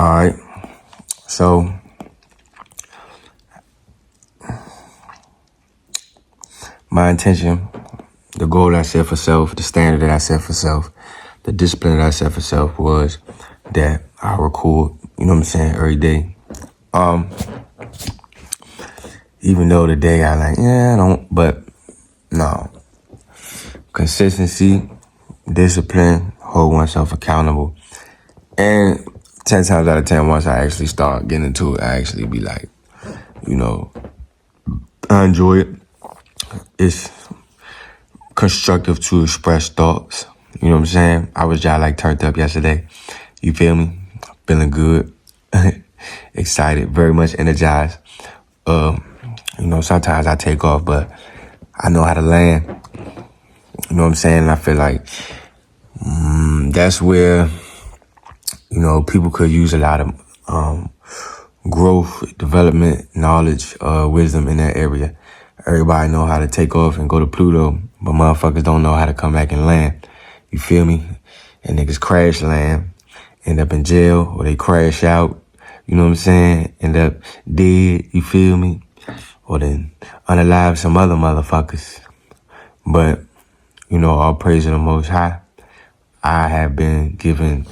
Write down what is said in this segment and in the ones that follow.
All right. So my intention, the goal that I set for self, the standard that I set for self, the discipline that I set for self was that I record, every day. Even though today I don't, but no. Consistency, discipline, hold oneself accountable. And 10 times out of 10, once I actually start getting into it, I actually be like, I enjoy it. It's constructive to express thoughts. You know what I'm saying? I was just turned up yesterday. You feel me? Feeling good. Excited. Very much energized. Sometimes I take off, but I know how to land. You know what I'm saying? And I feel like that's where, people could use a lot of growth, development, knowledge, wisdom in that area. Everybody know how to take off and go to Pluto, but motherfuckers don't know how to come back and land. You feel me? And niggas crash land, end up in jail, or they crash out. You know what I'm saying? End up dead, you feel me? Or then unalive some other motherfuckers. But, all praise to the Most High. I have been given,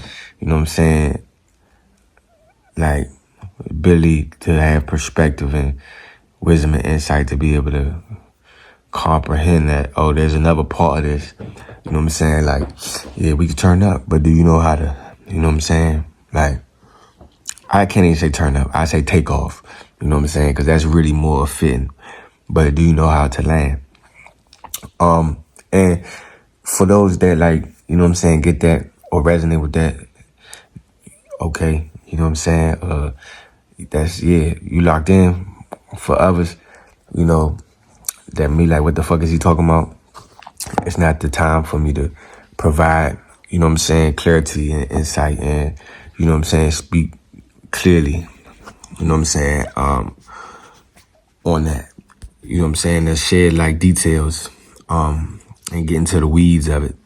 ability to have perspective and wisdom and insight to be able to comprehend that, there's another part of this. You know what I'm saying? Yeah, we can turn up, but do you know how to, you know what I'm saying? I can't even say turn up. I say take off. You know what I'm saying? Because that's really more fitting. But do you know how to land? And for those that get that or resonate with that, okay, you know what I'm saying? You locked in. For others, that me what the fuck is he talking about? It's not the time for me to provide, clarity and insight and, speak clearly, on that. Let's share details, and get into the weeds of it.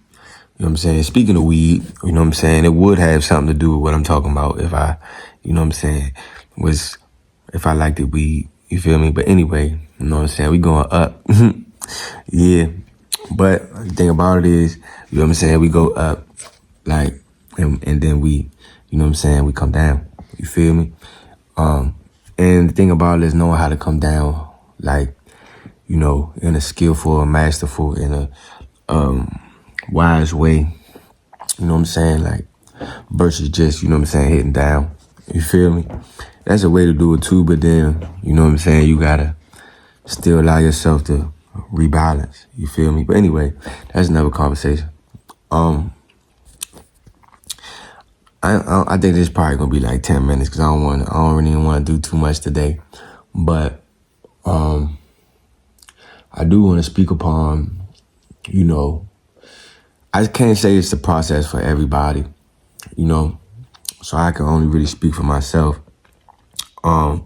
Speaking of weed, it would have something to do with what I'm talking about if I, if I liked the weed, you feel me? But anyway, we going up. Yeah. But the thing about it is, we go up, and then we, we come down. You feel me? And the thing about it is knowing how to come down, in a skillful and masterful, in a wise way. You know what I'm saying? Versus just, hitting down. You feel me? That's a way to do it too, but then, you gotta still allow yourself to rebalance. You feel me? But anyway, that's another conversation. I think this is probably gonna be 10 minutes because I don't really want to do too much today. But I do want to speak upon, I can't say it's the process for everybody, so I can only really speak for myself. And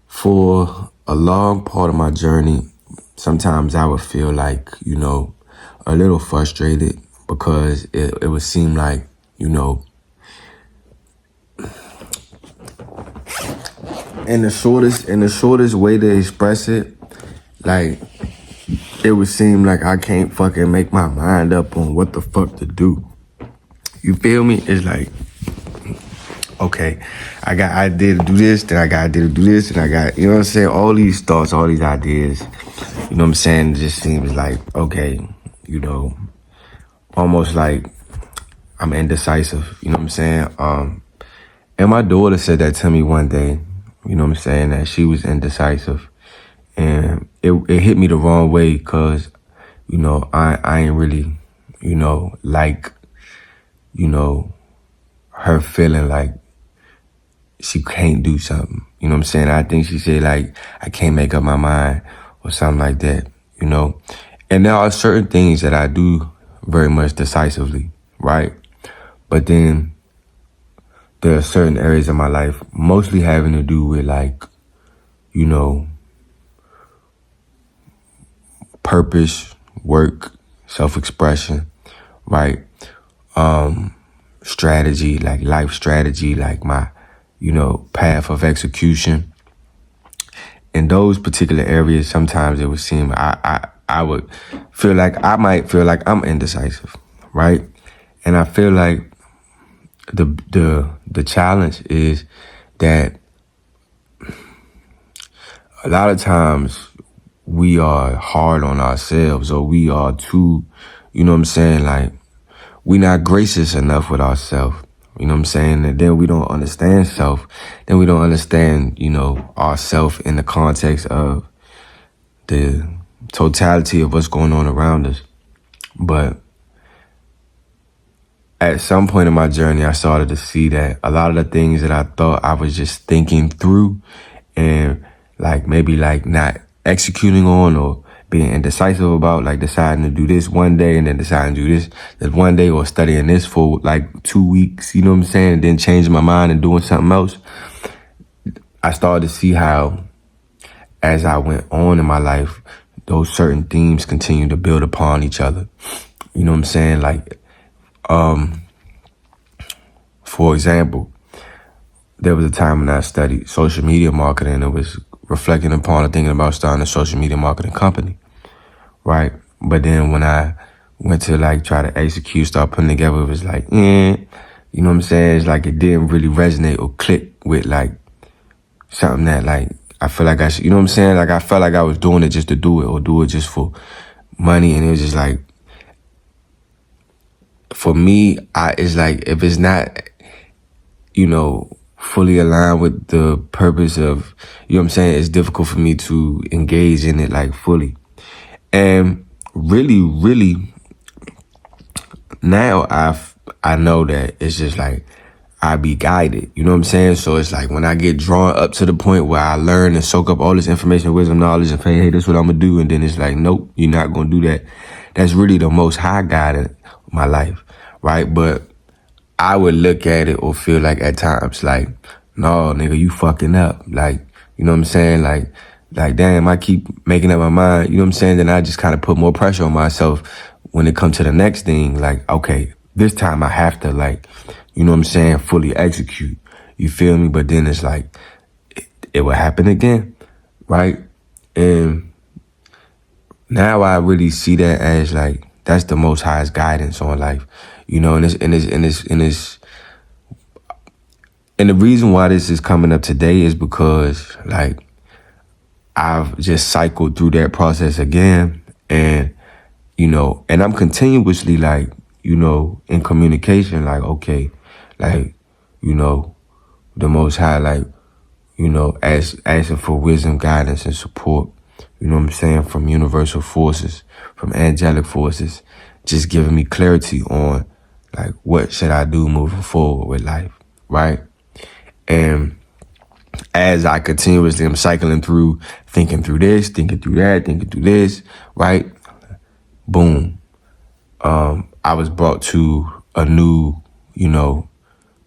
for a long part of my journey, sometimes I would feel a little frustrated because it would seem in the shortest way to express it, it would seem like I can't fucking make my mind up on what the fuck to do. You feel me? It's okay, I got idea to do this, then I got idea to do this, and I got, you know what I'm saying? All these thoughts, all these ideas, you know what I'm saying? It just seems okay, almost I'm indecisive, you know what I'm saying? And my daughter said that to me one day, you know what I'm saying, that she was indecisive. And it hit me the wrong way because, I ain't really, her feeling she can't do something. You know what I'm saying? I think she said I can't make up my mind or something like that, And there are certain things that I do very much decisively, right? But then there are certain areas of my life, mostly having purpose, work, self-expression, right? Strategy, like life strategy, like my, path of execution. In those particular areas, sometimes it would seem I would feel like I might feel like I'm indecisive, right? And I feel like the challenge is that a lot of times we are hard on ourselves, or we are too, like we're not gracious enough with ourselves. You know what I'm saying? And then we don't understand self. Then we don't understand, ourself in the context of the totality of what's going on around us. But at some point in my journey, I started to see that a lot of the things that I thought I was just thinking through and maybe not executing on, or being indecisive about, like deciding to do this one day and then deciding to do this one day, or studying this for 2 weeks, you know what I'm saying? And then changing my mind and doing something else. I started to see how, as I went on in my life, those certain themes continue to build upon each other. You know what I'm saying? For example, there was a time when I studied social media marketing, and it was reflecting upon and thinking about starting a social media marketing company, right? But then when I went to try to execute, start putting together, it was you know what I'm saying? It's it didn't really resonate or click with something that I feel like I should, you know what I'm saying? I felt like I was doing it just to do it, or do it just for money. And it was just for me, it's if it's not, fully aligned with the purpose of, you know what I'm saying, it's difficult for me to engage in it fully. And really, really, now I know that it's just I be guided, you know what I'm saying? So it's when I get drawn up to the point where I learn and soak up all this information, wisdom, knowledge, and say, hey, this is what I'm gonna do. And then it's nope, you're not gonna do that. That's really the most high guided my life, right? But I would look at it or feel at times no, nigga, you fucking up. You know what I'm saying? Damn, I keep making up my mind, you know what I'm saying? Then I just kind of put more pressure on myself when it comes to the next thing. Okay, this time I have to you know what I'm saying, fully execute. You feel me? But then it's it will happen again, right? And now I really see that as that's the most highest guidance on life, and the reason why this is coming up today is because I've just cycled through that process again, and and I'm continuously in communication, okay, the Most High, asking for wisdom, guidance, and support, you know what I'm saying, from universal forces, from angelic forces, just giving me clarity on, what should I do moving forward with life, right? And as I continuously am cycling through, thinking through this, thinking through that, thinking through this, right? Boom. I was brought to a new,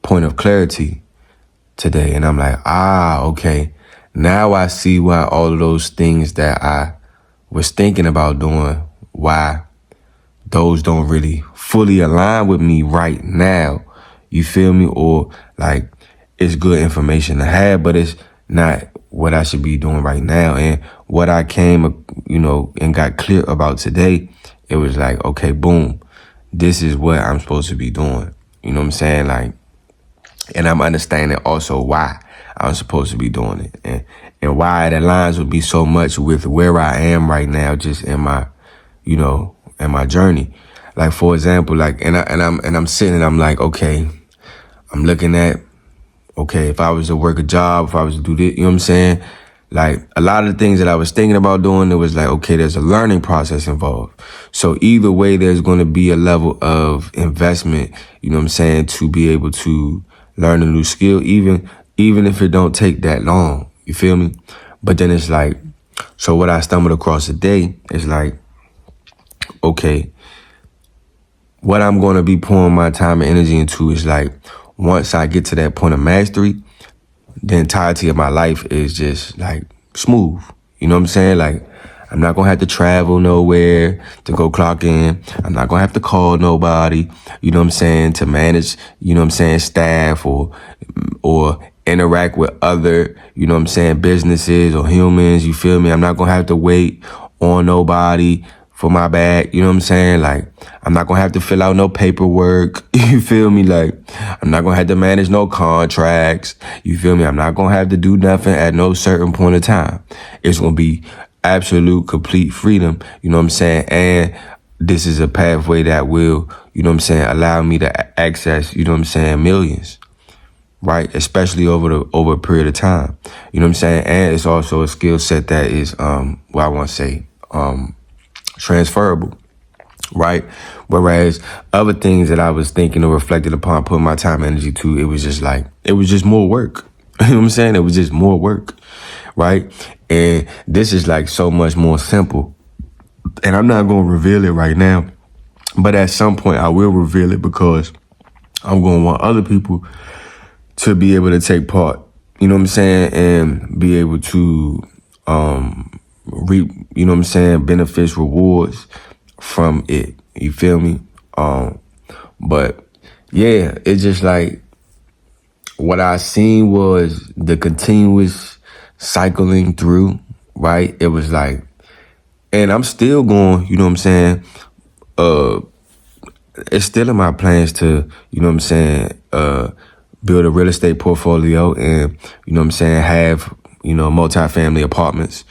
point of clarity today. And I'm okay. Now I see why all of those things that I was thinking about doing, why those don't really fully align with me right now. You feel me? Or it's good information to have, but it's not what I should be doing right now. And what I came, and got clear about today, it was okay, boom, this is what I'm supposed to be doing. You know what I'm saying? And I'm understanding also why I'm supposed to be doing it, and why it aligns with me so much with where I am right now, just in my, in my journey. For example, I'm sitting and I'm okay, I'm looking at, okay, if I was to work a job, if I was to do this, you know what I'm saying? A lot of the things that I was thinking about doing, it was okay, there's a learning process involved. So either way, there's going to be a level of investment, you know what I'm saying, to be able to learn a new skill, even if it don't take that long, you feel me? But then it's so what I stumbled across today is okay, what I'm going to be pouring my time and energy into is once I get to that point of mastery, the entirety of my life is just smooth. You know what I'm saying? I'm not going to have to travel nowhere to go clock in. I'm not going to have to call nobody, you know what I'm saying, to manage, you know what I'm saying, staff or interact with other, you know what I'm saying, businesses or humans, you feel me? I'm not going to have to wait on nobody for my bag, you know what I'm saying? Like, I'm not going to have to fill out no paperwork, you feel me? Like, I'm not going to have to manage no contracts, you feel me? I'm not going to have to do nothing at no certain point of time. It's going to be absolute, complete freedom, you know what I'm saying? And this is a pathway that will, you know what I'm saying, allow me to access, you know what I'm saying, millions, right? Especially over a period of time, you know what I'm saying? And it's also a skill set that is, I want to say, transferable, right? Whereas other things that I was thinking or reflected upon, putting my time and energy to, it was just more work. You know what I'm saying? It was just more work, right? And this is like so much more simple. And I'm not going to reveal it right now, but at some point I will reveal it because I'm going to want other people to be able to take part, you know what I'm saying? And be able to, reap, you know what I'm saying, benefits, rewards from it. You feel me? But yeah, it's just like what I seen was the continuous cycling through, right? It was like, and I'm still going, you know what I'm saying? It's still in my plans to, you know what I'm saying, build a real estate portfolio and, you know what I'm saying, have, you know, multifamily apartments,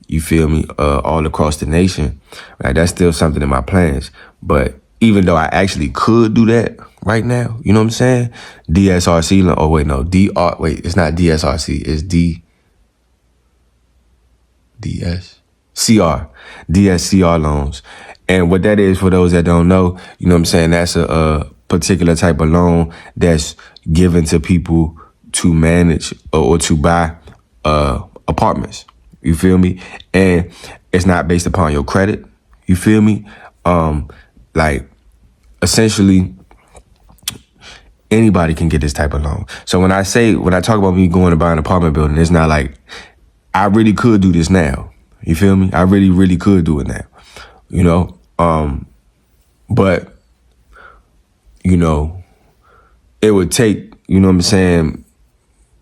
you feel me, all across the nation. Right? That's still something in my plans. But even though I actually could do that right now, you know what I'm saying? DSRC, oh wait, no, it's not DSRC, it's DSCR loans. And what that is, for those that don't know, you know what I'm saying, that's a particular type of loan that's given to people to manage or to buy apartments. You feel me? And it's not based upon your credit. You feel me? Like, essentially, anybody can get this type of loan. So when I talk about me going to buy an apartment building, it's not like I really could do this now. You feel me? I really, really could do it now. You know? But, you know, it would take, you know what I'm saying,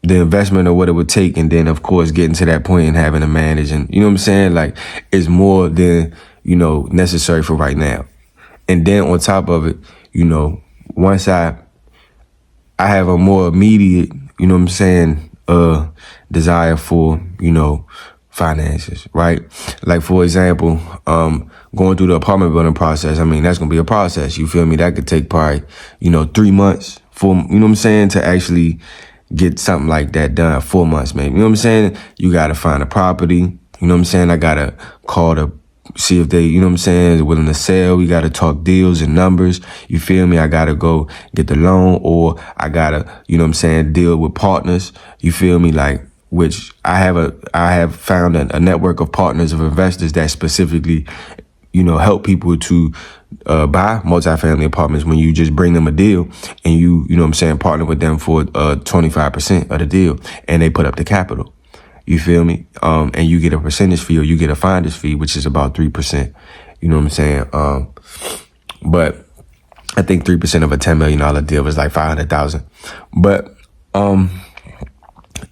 the investment of what it would take, and then of course getting to that point and having to manage, and you know what I'm saying, like, it's more than, you know, necessary for right now. And then on top of it, you know, once I have a more immediate, you know what I'm saying, desire for, you know, finances, right? Like, for example, going through the apartment building process, I mean, that's going to be a process, you feel me? That could take probably, you know, 3 months, you know what I'm saying, to actually get something like that done. 4 months, maybe. You know what I'm saying? You got to find a property. You know what I'm saying? I got to call to see if they, you know what I'm saying, is willing to sell. We got to talk deals and numbers. You feel me? I got to go get the loan, or I got to, you know what I'm saying, deal with partners. You feel me? Like, which I have found a network of partners, of investors that specifically, you know, help people to buy multifamily apartments when you just bring them a deal and you know what I'm saying, partner with them for 25% of the deal, and they put up the capital. You feel me? And you get a percentage fee, or you get a finder's fee, which is about 3%. You know what I'm saying? But I think 3% of a $10 million deal is like $500,000. But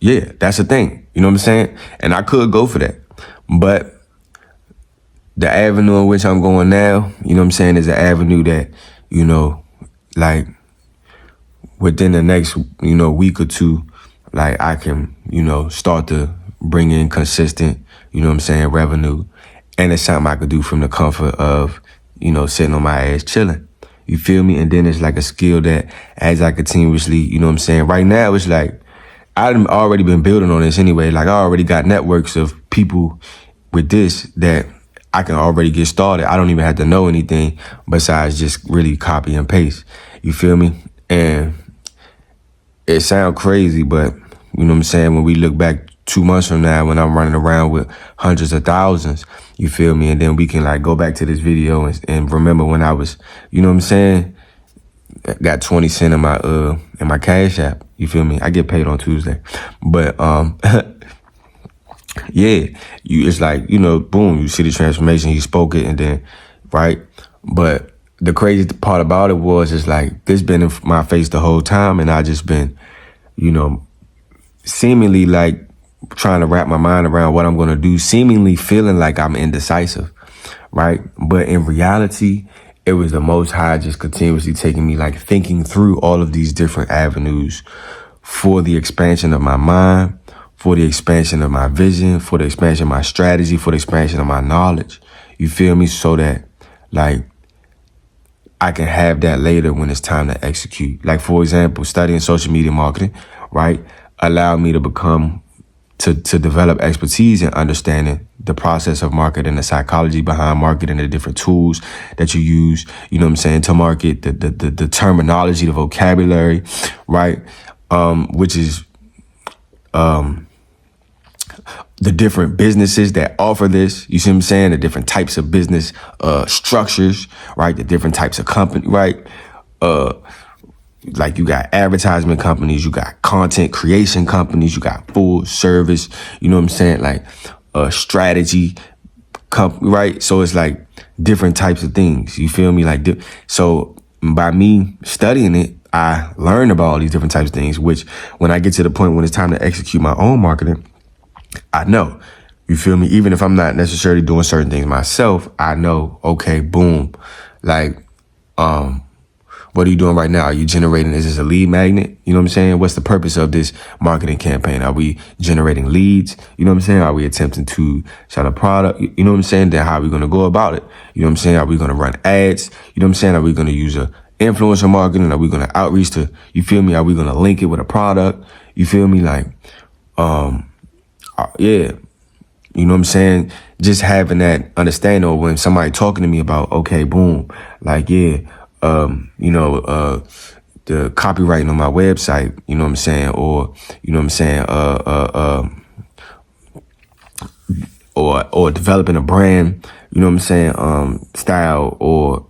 yeah, that's the thing. You know what I'm saying? And I could go for that. But the avenue in which I'm going now, you know what I'm saying, is an avenue that, you know, like, within the next, you know, week or two, like, I can, you know, start to bring in consistent, you know what I'm saying, revenue. And it's something I could do from the comfort of, you know, sitting on my ass chilling. You feel me? And then it's like a skill that, as I continuously, you know what I'm saying, right now it's like, I've already been building on this anyway. Like, I already got networks of people with this that I can already get started. I don't even have to know anything besides just really copy and paste. You feel me? And it sounds crazy, but you know what I'm saying, when we look back 2 months from now, when I'm running around with hundreds of thousands, you feel me? And then we can like go back to this video and remember when I was, you know what I'm saying, got 20 cents in my Cash App. You feel me? I get paid on Tuesday. But yeah, it's like, boom, you see the transformation, he spoke it, and then, right? But the crazy part about it was, it's like, this been in my face the whole time, and I just been, seemingly like trying to wrap my mind around what I'm going to do, seemingly feeling like I'm indecisive, right? But in reality, it was the Most High just continuously taking me, like, thinking through all of these different avenues for the expansion of my mind, for the expansion of my vision, for the expansion of my strategy, for the expansion of my knowledge. You feel me? So that, like, I can have that later when it's time to execute. Like, for example, studying social media marketing, right, allowed me to to develop expertise in understanding the process of marketing, the psychology behind marketing, the different tools that you use, to market, the terminology, the vocabulary, right? Which is the different businesses that offer this, you see what I'm saying? The different types of business structures, right? The different types of company, right? Like, you got advertisement companies, you got content creation companies, you got full service, like strategy company, right? So it's like different types of things, you feel me? Like, so by me studying it, I learned about all these different types of things, which when I get to the point when it's time to execute my own marketing, I know, you feel me? Even if I'm not necessarily doing certain things myself, I know, okay, boom, like, what are you doing right now? Are you generating, is this a lead magnet? You know what I'm saying? What's the purpose of this marketing campaign? Are we generating leads? You know what I'm saying? Are we attempting to sell a product? You know what I'm saying? Then how are we going to go about it? You know what I'm saying? Are we going to run ads? You know what I'm saying? Are we going to use a influencer marketing? Are we going to outreach to, you feel me? Are we going to link it with a product? You feel me? Like, yeah. You know what I'm saying? Just having that understanding, or when somebody talking to me about, okay, boom, like, yeah, the copywriting on my website, you know what I'm saying? Or, you know what I'm saying? Or developing a brand, you know what I'm saying? Style, or,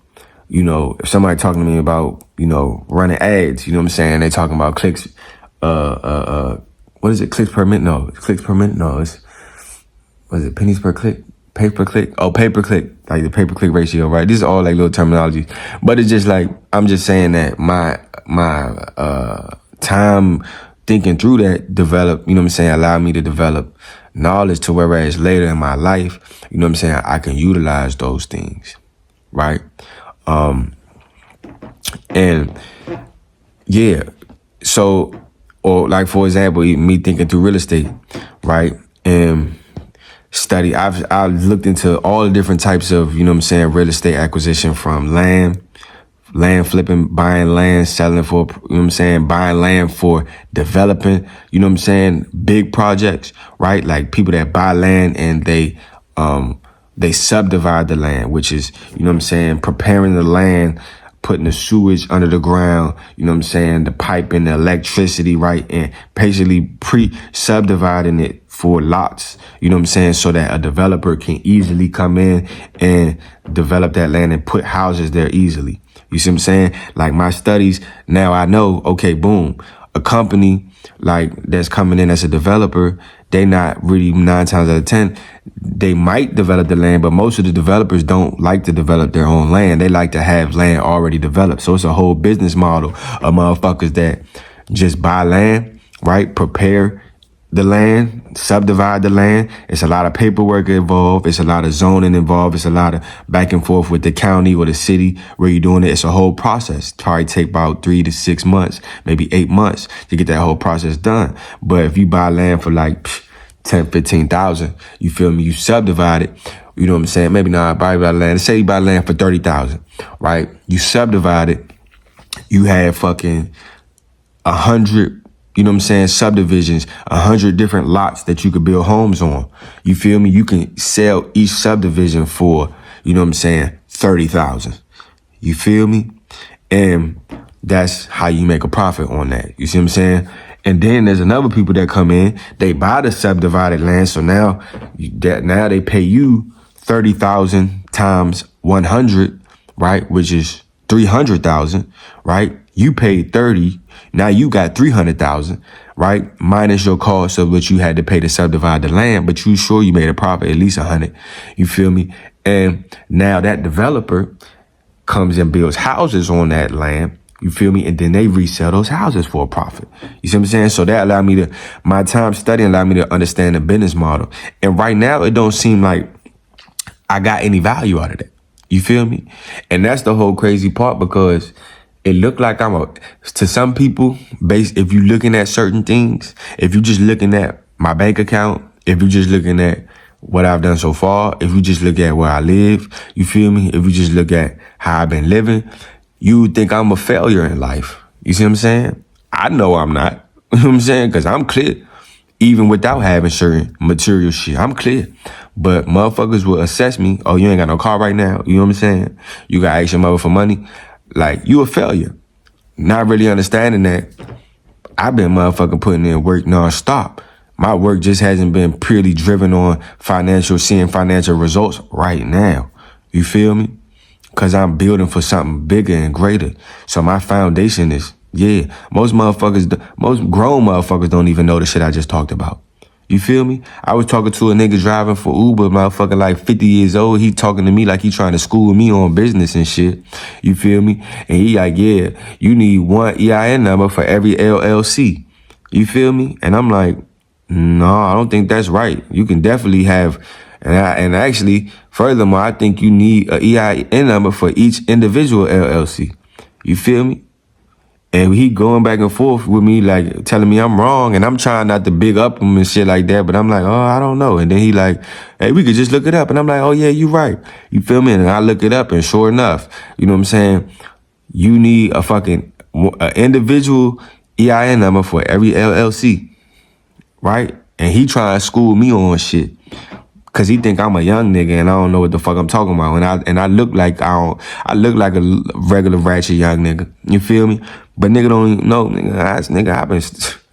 if somebody talking to me about, running ads, you know what I'm saying? They talking about clicks, what is it? Clicks per minute? No, clicks per minute. No, was it pennies per click? Pay per click? Oh, pay per click, like the pay per click ratio, right? This is all like little terminology, but it's just like, I'm just saying that my time thinking through that developed, you know what I'm saying, allowed me to develop knowledge to whereas later in my life, you know what I'm saying, I can utilize those things, right? And yeah, so, or like, for example, me thinking through real estate, right? And I've looked into all the different types of, you know what I'm saying, real estate acquisition, from land flipping, buying land, selling for, you know what I'm saying, buying land for developing, you know what I'm saying, big projects, right? Like, people that buy land and they subdivide the land, which is, you know what I'm saying, preparing the land, putting the sewage under the ground, you know what I'm saying, the piping, the electricity, right? And basically subdividing it for lots, you know what I'm saying, so that a developer can easily come in and develop that land and put houses there easily. You see what I'm saying? Like, my studies, now I know, okay, boom, a company like that's coming in as a developer, they not really 9 times out of 10, they might develop the land, but most of the developers don't like to develop their own land. They like to have land already developed. So it's a whole business model of motherfuckers that just buy land, right? Prepare the land, subdivide the land. It's a lot of paperwork involved. It's a lot of zoning involved. It's a lot of back and forth with the county or the city where you're doing it. It's a whole process. Probably take about 3 to 6 months, maybe 8 months to get that whole process done. But if you buy land for like 10, 15,000, you feel me? You subdivide it. You know what I'm saying? Maybe not buy land. Let's say you buy land for 30,000, right? You subdivide it. You have fucking 100, you know what I'm saying, subdivisions, 100 different lots that you could build homes on. You feel me? You can sell each subdivision for, you know what I'm saying, 30,000. You feel me? And that's how you make a profit on that. You see what I'm saying? And then there's another people that come in, they buy the subdivided land. So now they pay you 30,000 times 100, right? Which is 300,000, right? You paid 30. Now you got 300,000, right? Minus your cost of what you had to pay to subdivide the land, but you sure you made a profit, at least 100. You feel me? And now that developer comes and builds houses on that land. You feel me? And then they resell those houses for a profit. You see what I'm saying? So that allowed me to, my time studying allowed me to understand the business model. And right now, it don't seem like I got any value out of that. You feel me? And that's the whole crazy part, because it looked like to some people, if you looking at certain things, if you just looking at my bank account, if you just looking at what I've done so far, if you just look at where I live, you feel me? If you just look at how I've been living, you would think I'm a failure in life. You see what I'm saying? I know I'm not. You know what I'm saying? Because I'm clear. Even without having certain material shit, I'm clear. But motherfuckers will assess me. Oh, you ain't got no car right now. You know what I'm saying? You got to ask your mother for money. Like, you a failure. Not really understanding that I've been motherfucking putting in work nonstop. My work just hasn't been purely driven on seeing financial results right now. You feel me? Because I'm building for something bigger and greater. So my foundation is, most grown motherfuckers don't even know the shit I just talked about. You feel me? I was talking to a nigga driving for Uber, motherfucker like 50 years old. He talking to me like he trying to school me on business and shit. You feel me? And he like, yeah, you need one EIN number for every LLC. You feel me? And I'm like, no, I don't think that's right. You can definitely have, and actually, furthermore, I think you need a EIN number for each individual LLC. You feel me? And he going back and forth with me, like telling me I'm wrong, and I'm trying not to big up him and shit like that, but I'm like, oh, I don't know. And then he like, hey, we could just look it up. And I'm like, oh yeah, you right. You feel me? And I look it up, and sure enough, you know what I'm saying? You need a individual EIN number for every LLC, right? And he trying to school me on shit. Cause he think I'm a young nigga and I don't know what the fuck I'm talking about. And I look like I look like a regular ratchet young nigga. You feel me? But nigga don't even know,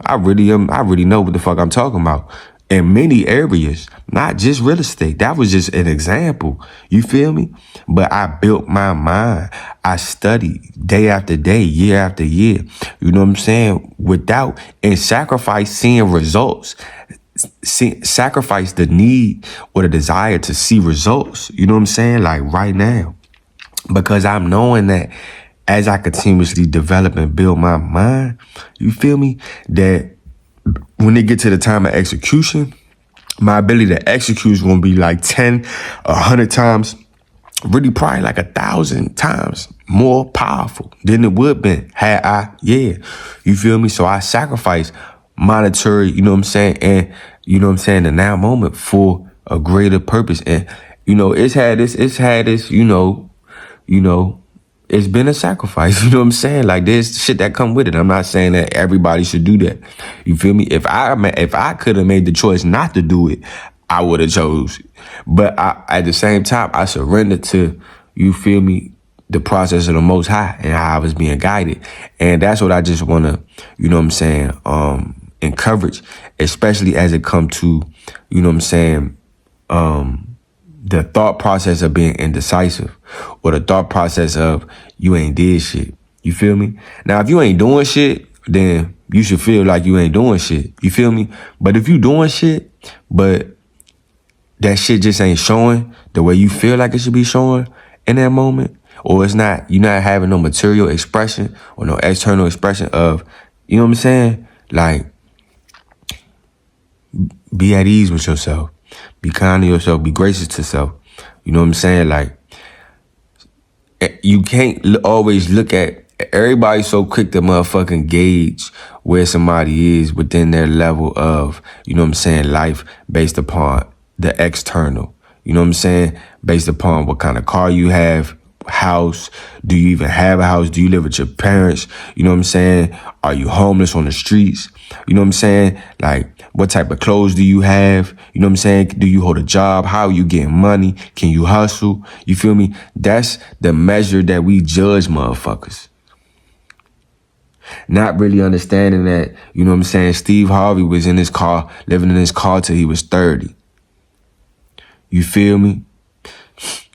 I really know what the fuck I'm talking about. In many areas, not just real estate. That was just an example. You feel me? But I built my mind. I studied day after day, year after year. You know what I'm saying? And sacrifice seeing results. Sacrifice the need or the desire to see results. You know what I'm saying? Like right now. Because I'm knowing that as I continuously develop and build my mind, you feel me? That when they get to the time of execution, my ability to execute is going to be like 10, 100 times, really probably like 1,000 times more powerful than it would have been you feel me? So I sacrifice monetary, you know what I'm saying? And you know what I'm saying? The now moment for a greater purpose. And, it's had this, it's been a sacrifice. You know what I'm saying? Like there's shit that come with it. I'm not saying that everybody should do that. You feel me? If I could have made the choice not to do it, I would have chose. But at the same time, I surrendered to, you feel me, the process of the Most High and how I was being guided. And that's what I just want to, you know what I'm saying, encourage, especially as it come to, you know what I'm saying, the thought process of being indecisive or the thought process of you ain't did shit. You feel me? Now, if you ain't doing shit, then you should feel like you ain't doing shit. You feel me? But if you doing shit, but that shit just ain't showing the way you feel like it should be showing in that moment, or you're not having no material expression or no external expression of, you know what I'm saying? Like, be at ease with yourself. Be kind to yourself. Be gracious to self. You know what I'm saying? Like, you can't always look at, everybody's so quick to motherfucking gauge where somebody is within their level of, you know what I'm saying, life based upon the external. You know what I'm saying? Based upon what kind of car you have, house. Do you even have a house? Do you live with your parents? You know what I'm saying? Are you homeless on the streets? You know what I'm saying? Like, what type of clothes do you have? You know what I'm saying? Do you hold a job? How are you getting money? Can you hustle? You feel me? That's the measure that we judge motherfuckers. Not really understanding that, you know what I'm saying? Steve Harvey was in his car, living in his car till he was 30. You feel me?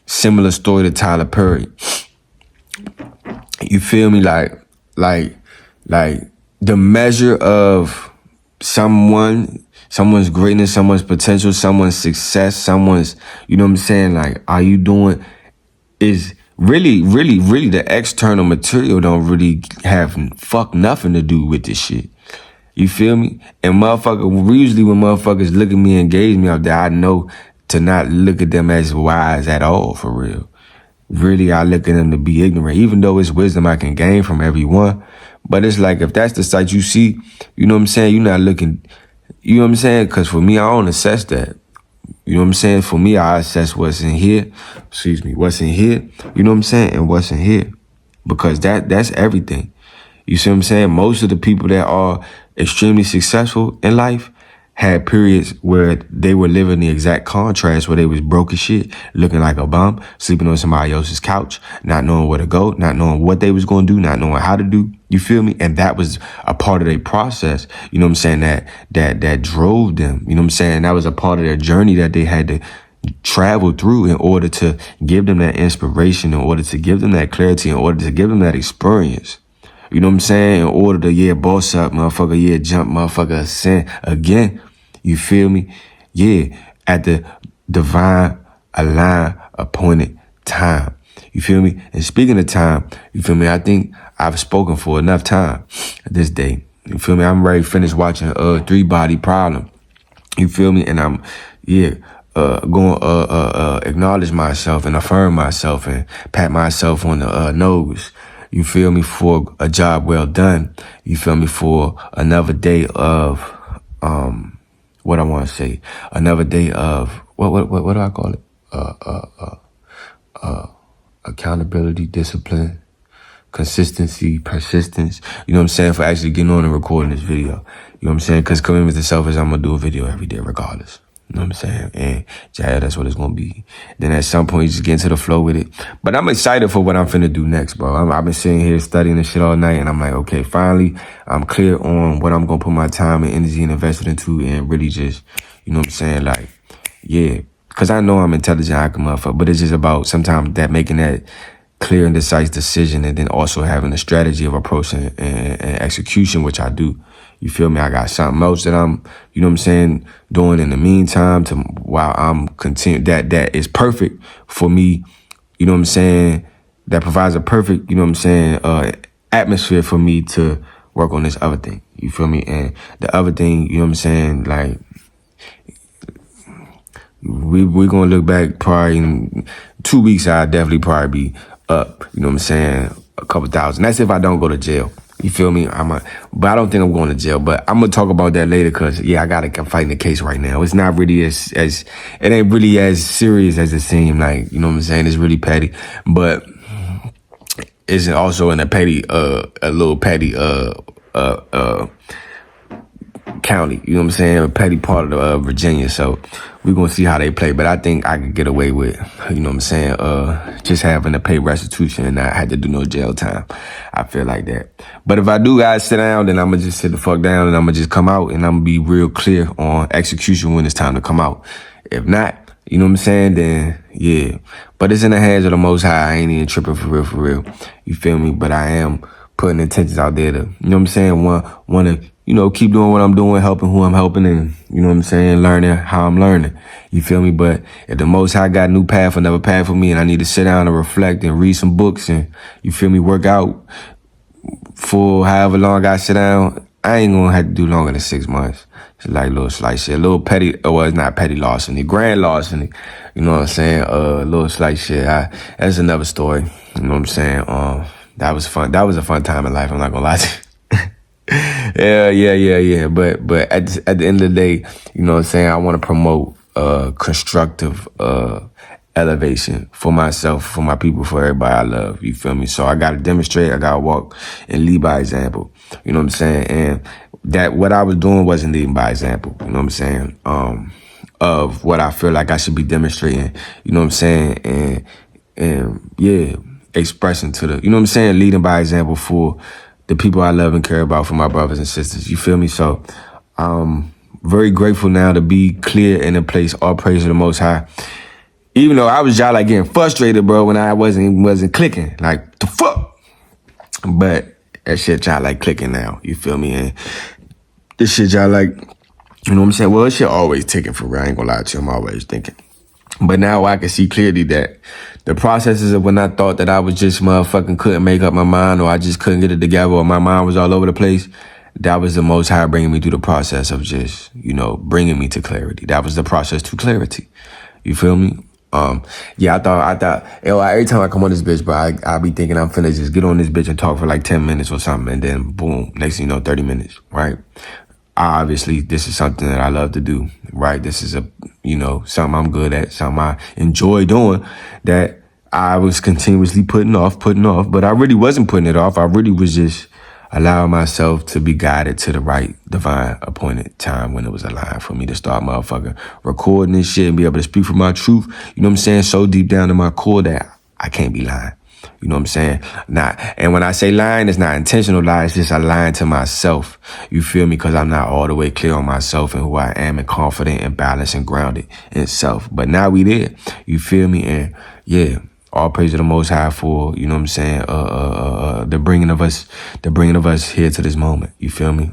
Similar story to Tyler Perry. You feel me? Like the measure of someone's greatness, someone's potential, someone's success, someone's, you know what I'm saying? Like, are you doing, is really, really, really the external material don't really have fuck nothing to do with this shit. You feel me? And usually when motherfuckers look at me and engage me out there, I know to not look at them as wise at all, for real. Really, I look at them to be ignorant, even though it's wisdom I can gain from everyone. But it's like, if that's the sight you see, you know what I'm saying? You're not looking, you know what I'm saying? Because for me, I don't assess that. You know what I'm saying? For me, I assess what's in here. What's in here. You know what I'm saying? And what's in here. Because that's everything. You see what I'm saying? Most of the people that are extremely successful in life had periods where they were living the exact contrast, where they was broke as shit, looking like a bum, sleeping on somebody else's couch, not knowing where to go, not knowing what they was going to do, not knowing how to do. You feel me? And that was a part of their process. You know what I'm saying? That drove them. You know what I'm saying? That was a part of their journey that they had to travel through in order to give them that inspiration, in order to give them that clarity, in order to give them that experience. You know what I'm saying? In order to, boss up, motherfucker, jump, motherfucker, ascend again. You feel me? Yeah, at the divine, aligned, appointed time. You feel me? And speaking of time, you feel me? I think I've spoken for enough time this day. You feel me? I'm ready to finish watching Three Body Problem. You feel me? And I'm, going to acknowledge myself and affirm myself and pat myself on the nose. You feel me? For a job well done. You feel me? For another day of, what I want to say, another day of, what do I call it? Accountability, discipline, consistency, persistence. You know what I'm saying? For actually getting on and recording this video. You know what I'm saying? Because commitment to self is I'm going to do a video every day regardless. You know what I'm saying? And that's what it's going to be. Then at some point, you just get into the flow with it. But I'm excited for what I'm finna do next, bro. I've been sitting here studying this shit all night, and I'm like, okay, finally, I'm clear on what I'm going to put my time and energy and invest it into, and really just, you know what I'm saying? Like, yeah. Because I know I'm intelligent, I can motherfucker, but it's just about sometimes that making that clear and decisive decision, and then also having a strategy of approach and execution, which I do. You feel me? I got something else that I'm, you know what I'm saying, doing in the meantime while I'm continuing. That is perfect for me, you know what I'm saying? That provides a perfect, you know what I'm saying, atmosphere for me to work on this other thing. You feel me? And the other thing, you know what I'm saying, like, we're going to look back probably in 2 weeks. I'll definitely probably be up, you know what I'm saying, a couple thousand. That's if I don't go to jail. You feel me? But I don't think I'm going to jail. But I'm going to talk about that later because, I got to fight in the case right now. It's not really as it ain't really as serious as it seems. Like, you know what I'm saying? It's really petty. But it's also in a little petty county, you know what I'm saying, a petty part of Virginia. So we're going to see how they play. But I think I could get away with, you know what I'm saying, just having to pay restitution and not have to do no jail time. I feel like that. But if I do guys sit down, then I'm going to just sit the fuck down and I'm going to just come out and I'm going to be real clear on execution when it's time to come out. If not, you know what I'm saying, then yeah. But it's in the hands of the Most High. I ain't even tripping for real. You feel me? But I am putting intentions out there to, you know what I'm saying, want to, you know, keep doing what I'm doing, helping who I'm helping, and, you know what I'm saying, learning how I'm learning. You feel me? But if the Most High got a new path, another path for me, and I need to sit down and reflect and read some books and, you feel me, work out for however long I sit down, I ain't gonna have to do longer than 6 months. It's like a little slight shit, a little petty, well, it's not petty larceny, grand larceny, you know what I'm saying, a little slight shit. That's another story, you know what I'm saying. That was fun. That was a fun time in life, I'm not gonna lie to you. Yeah. But at the end of the day, you know what I'm saying, I want to promote constructive elevation for myself, for my people, for everybody I love. You feel me? So I got to demonstrate. I got to walk and lead by example. You know what I'm saying? And that what I was doing wasn't leading by example. You know what I'm saying? Of what I feel like I should be demonstrating. You know what I'm saying? And yeah, expressing to the, you know what I'm saying, leading by example for the people I love and care about, for my brothers and sisters. You feel me? So I'm very grateful now to be clear and in place. All praise to the Most High. Even though I was just like getting frustrated, bro, when I wasn't clicking. Like, the fuck? But that shit y'all like clicking now. You feel me? And this shit y'all like, you know what I'm saying? Well, this shit always taken for real. I ain't gonna lie to you. I'm always thinking. But now I can see clearly that the processes of when I thought that I was just motherfucking couldn't make up my mind, or I just couldn't get it together, or my mind was all over the place, that was the Most High bringing me through the process of just, you know, bringing me to clarity. That was the process to clarity. You feel me? Yeah, I thought, yo, every time I come on this bitch, bro, I be thinking I'm finna just get on this bitch and talk for like 10 minutes or something, and then boom, next thing you know, 30 minutes, right? Obviously, this is something that I love to do, right? This is something I'm good at, something I enjoy doing, that I was continuously putting off, but I really wasn't putting it off. I really was just allowing myself to be guided to the right divine appointed time when it was aligned for me to start motherfucking recording this shit and be able to speak from my truth. You know what I'm saying? So deep down in my core that I can't be lying. You know what I'm saying? And when I say lying, it's not intentional lie. It's just a lying to myself. You feel me? Because I'm not all the way clear on myself and who I am, and confident and balanced and grounded in self. But now we there. You feel me? And yeah, all praise to the Most High for, you know what I'm saying, the bringing of us here to this moment. You feel me?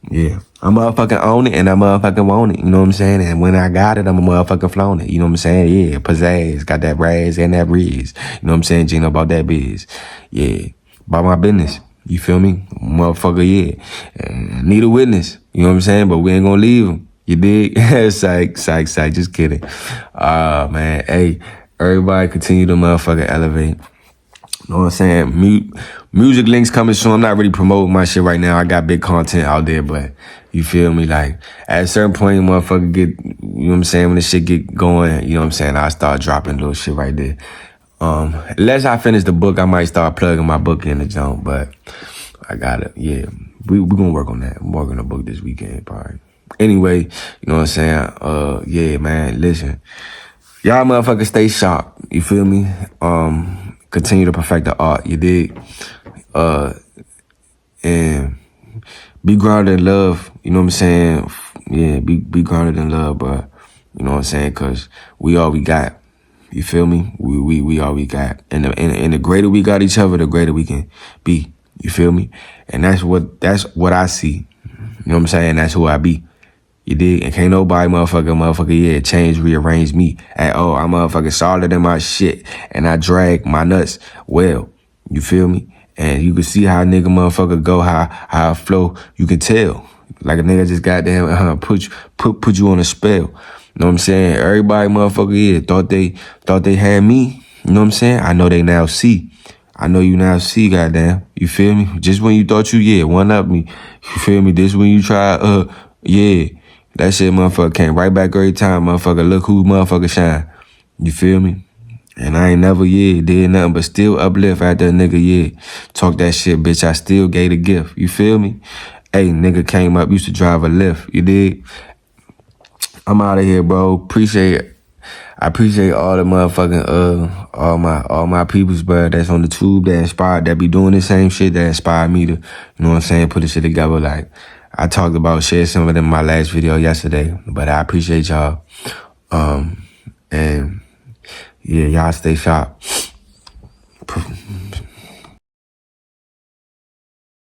Yeah, I motherfucking own it, and I motherfucking want it. You know what I'm saying? And when I got it, I'm a motherfucking flown it. You know what I'm saying? Yeah, pizzazz, got that razz and that breeze. You know what I'm saying? Gina, about that biz. Yeah, about my business. You feel me? Motherfucker, yeah. Need a witness. You know what I'm saying? But we ain't gonna leave him. You dig? Psych. Just kidding. Man, hey, everybody continue to motherfucking elevate. You know what I'm saying? Music links coming soon. I'm not really promoting my shit right now. I got big content out there, but you feel me? Like, at a certain point, motherfucker get, you know what I'm saying? When the shit get going, you know what I'm saying? I start dropping little shit right there. Unless I finish the book, I might start plugging my book in the jump, but I got it. Yeah, we gonna work on that. I'm working on the book this weekend, probably. Anyway, you know what I'm saying? Yeah, man, listen. Y'all motherfuckers stay sharp. You feel me? Continue to perfect the art. You dig? And be grounded in love. You know what I'm saying? Yeah, be grounded in love, bro. You know what I'm saying? Cause we all we got. You feel me? We all we got. And the greater we got each other, the greater we can be. You feel me? And that's what I see. You know what I'm saying? That's who I be. You dig? And can't nobody motherfucker, yeah, change, rearrange me at all. I'm motherfucking solid in my shit, and I drag my nuts well. You feel me? And you can see how a nigga motherfucker go, how I flow. You can tell. Like a nigga just goddamn put you on a spell. You know what I'm saying? Everybody motherfucker, yeah, thought they had me. You know what I'm saying? I know they now see. I know you now see, goddamn. You feel me? Just when you thought you, yeah, one up me. You feel me? This when you try, yeah. That shit motherfucker came right back every time, motherfucker. Look who motherfucker shine. You feel me? And I ain't never, yeah, did nothing but still uplift after a nigga, yeah. Talk that shit, bitch. I still gave a gift. You feel me? Hey, nigga came up, used to drive a lift. You dig? I'm out of here, bro. I appreciate all the motherfucking, all my peoples, bro, that's on the tube, that be doing the same shit that inspired me to, you know what I'm saying, put this shit together. Like, I talked about, shared some of them in my last video yesterday, but I appreciate y'all. And yeah, y'all stay sharp.